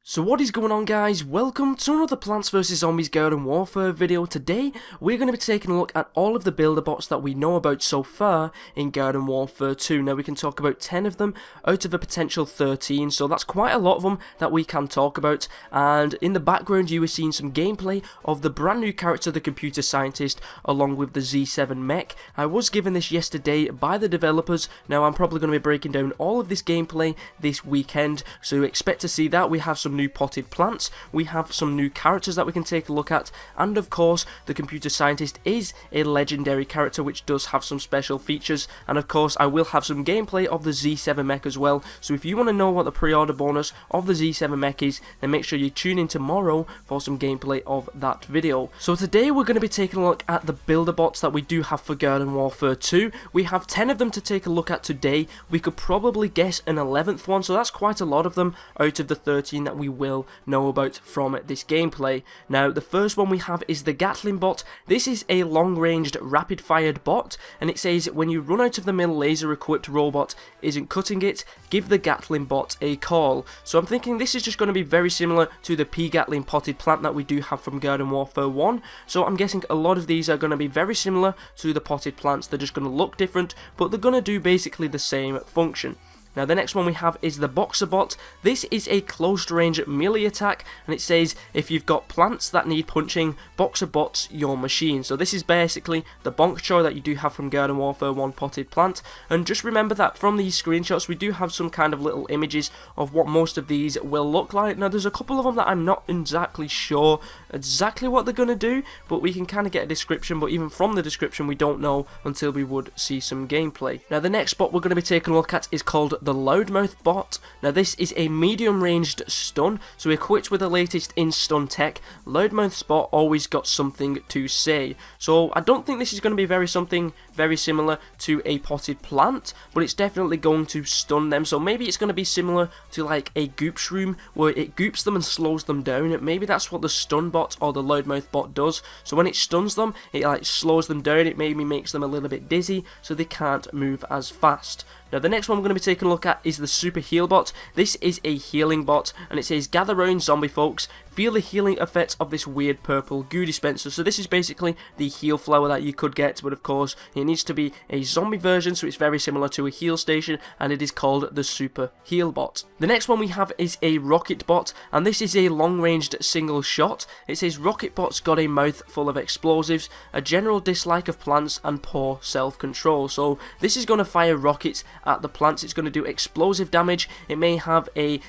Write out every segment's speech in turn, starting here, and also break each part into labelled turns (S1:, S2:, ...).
S1: So what is going on, guys? Welcome to another Plants vs Zombies Garden Warfare video. Today we're going to be taking a look at all of the builder bots that we know about so far in Garden Warfare 2. Now we can talk about 10 of them out of a potential 13, so that's quite a lot of them that we can talk about. And in the background you were seeing some gameplay of the brand new character, the computer scientist, along with the Z7 mech. I was given this yesterday by the developers. Now I'm probably going to be breaking down all of this gameplay this weekend, so expect to see that. We have some new potted plants, we have some new characters that we can take a look at, and of course the computer scientist is a legendary character which does have some special features, and of course I will have some gameplay of the Z7 mech as well. So if you want to know what the pre-order bonus of the Z7 mech is, then make sure you tune in tomorrow for some gameplay of that video. So today we're going to be taking a look at the builder bots that we do have for Garden Warfare 2. We have 10 of them to take a look at today. We could probably guess an 11th one, so that's quite a lot of them out of the 13 that we will know about from this gameplay. Now the first one we have is the Gatling bot. This is a long-ranged rapid-fired bot, and it says when you run out of the mill, laser-equipped robot isn't cutting it, give the Gatling bot a call. So I'm thinking this is just going to be very similar to the Gatling potted plant that we do have from Garden Warfare 1. So I'm guessing a lot of these are going to be very similar to the potted plants. They're just going to look different, but they're going to do basically the same function. Now the next one we have is the Boxer bot. This is a close range melee attack, and it says if you've got plants that need punching, Boxer bot's your machine. So this is basically the bonk that you do have from Garden Warfare 1 potted plant. And just remember that from these screenshots we do have some kind of little images of what most of these will look like. Now there's a couple of them that I'm not exactly sure exactly what they're going to do, but we can kind of get a description, but even from the description we don't know until we would see some gameplay. Now the next bot we're going to be taking a look at is called the Loudmouth bot. Now this is a medium ranged stun, so equipped with the latest in stun tech. Loudmouth's bot always got something to say, so I don't think this is going to be very similar to a potted plant, but it's definitely going to stun them. So maybe it's going to be similar to like a goop shroom where it goops them and slows them down. Maybe that's what the stun bot or the Loudmouth bot does. So when it stuns them, it like slows them down, it maybe makes them a little bit dizzy so they can't move as fast. Now the next one we're going to be taking a look at is the Super Heal bot. This is a healing bot, and it says gather round zombie folks, feel the healing effects of this weird purple goo dispenser. So this is basically the heal flower that you could get, but of course it needs to be a zombie version, so it's very similar to a heal station, and it is called the Super Heal bot. The next one we have is a rocket bot, and this is a long-ranged single shot. It says rocket bot's got a mouth full of explosives, a general dislike of plants, and poor self-control. So this is going to fire rockets at the plants. It's going to do explosive damage. It may have a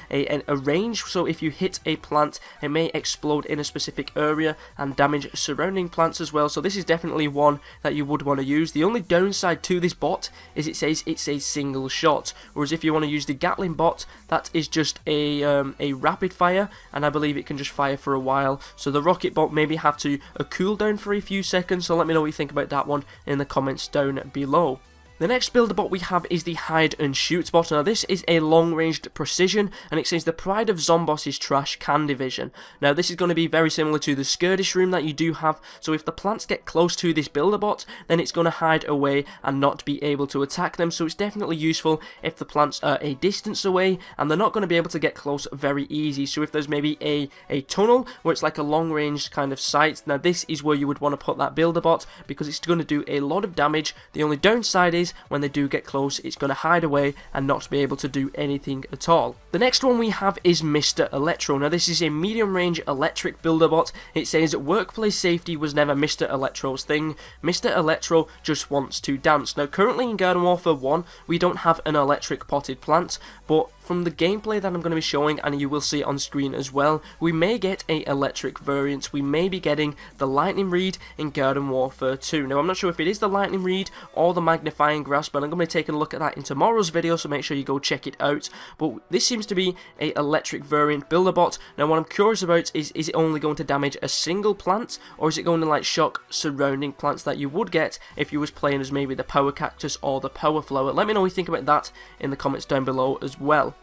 S1: range, so if you hit a plant it may explode in a specific area and damage surrounding plants as well. So this is definitely one that you would want to use. The only downside to this bot is it says it's a single shot, whereas if you want to use the Gatling bot, that is just a rapid fire, and I believe it can just fire for a while. So the rocket bot maybe have to cool down for a few seconds. So let me know what you think about that one in the comments down below. The next builder bot we have is the Hide and Shoot bot. Now this is a long-ranged precision, and it says the pride of Zomboss's trash can division. Now this is going to be very similar to the skirtish room that you do have, so if the plants get close to this builder bot, then it's going to hide away and not be able to attack them. So it's definitely useful if the plants are a distance away and they're not going to be able to get close very easy. So if there's maybe a tunnel where it's like a long-range kind of sight, now this is where you would want to put that builder bot, because it's going to do a lot of damage. The only downside is when they do get close, it's going to hide away and not be able to do anything at all. The next one we have is Mr. Electro. Now this is a medium range electric builder bot. It says workplace safety was never Mr. Electro's thing. Mr. Electro just wants to dance. Now currently in Garden Warfare 1 we don't have an electric potted plant, but from the gameplay that I'm going to be showing, and you will see on screen as well, we may get a electric variant. We may be getting the Lightning Reed in Garden Warfare 2. Now I'm not sure if it is the Lightning Reed or the Magnifying Grasp, but I'm going to be taking a look at that in tomorrow's video, so make sure you go check it out. But this seems to be a electric variant builder bot. Now what I'm curious about is it only going to damage a single plant, or is it going to like shock surrounding plants that you would get if you was playing as maybe the Power Cactus or the Power Flower? Let me know what you think about that in the comments down below as well.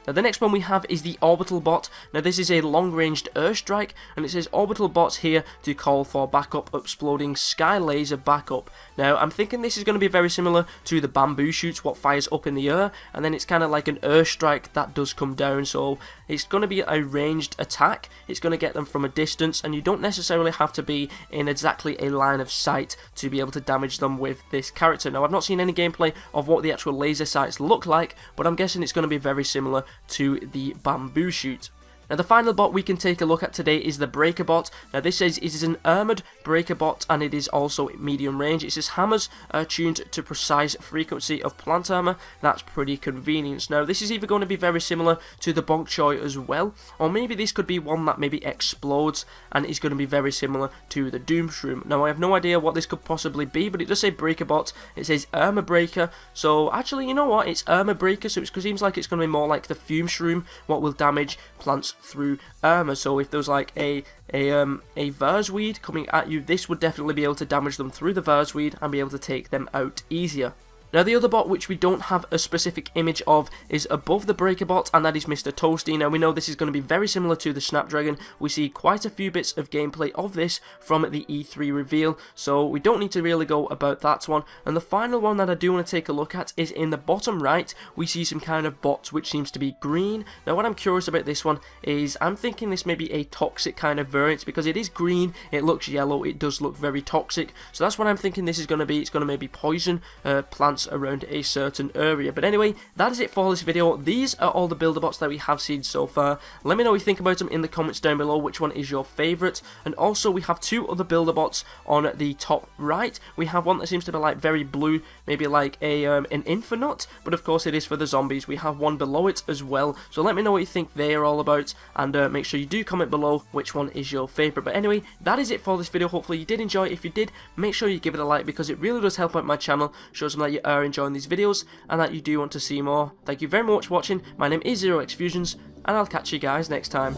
S1: Now the next one we have is the Orbital bot. Now this is a long-ranged airstrike, and it says Orbital bot's here to call for backup exploding sky laser backup. Now I'm thinking this is going to be very similar to the bamboo shoots, what fires up in the air, and then it's kind of like an airstrike that does come down. So it's going to be a ranged attack. It's going to get them from a distance, and you don't necessarily have to be in exactly a line of sight to be able to damage them with this character. Now, I've not seen any gameplay of what the actual laser sights look like, but I'm guessing it's going to be very similar to the bamboo shoot. Now, the final bot we can take a look at today is the Breaker bot. Now, this says it is an armoured Breaker bot, and it is also medium range. It says hammers are tuned to precise frequency of plant armour. That's pretty convenient. Now, this is either going to be very similar to the Bok Choy as well, or maybe this could be one that maybe explodes and is going to be very similar to the Doom Shroom. Now, I have no idea what this could possibly be, but it does say Breaker bot. It says Armour Breaker, so actually, you know what? It's Armour Breaker, so it seems like it's going to be more like the Fume Shroom, what will damage plants through armor. So if there's like a Versweed coming at you, this would definitely be able to damage them through the Versweed and be able to take them out easier. Now, the other bot which we don't have a specific image of is above the Breaker bot, and that is Mr. Toasty. Now, we know this is going to be very similar to the Snapdragon. We see quite a few bits of gameplay of this from the E3 reveal, so we don't need to really go about that one. And the final one that I do want to take a look at is in the bottom right. We see some kind of bot which seems to be green. Now, what I'm curious about this one is I'm thinking this may be a toxic kind of variant, because it is green, it looks yellow, it does look very toxic. So that's what I'm thinking this is going to be. It's going to maybe poison plants around a certain area. But anyway, that is it for this video. These are all the builder bots that we have seen so far. Let me know what you think about them in the comments down below, which one is your favourite. And also, we have two other builder bots on the top right. We have one that seems to be like very blue, maybe like a an Infinite, but of course it is for the zombies. We have one below it as well, so let me know what you think they are all about, and make sure you do comment below which one is your favourite. But anyway, that is it for this video. Hopefully you did enjoy it. If you did, make sure you give it a like, because it really does help out my channel, shows them that you are enjoying these videos and that you do want to see more. Thank you very much for watching. My name is ZEROxFUSIONZ, and I'll catch you guys next time.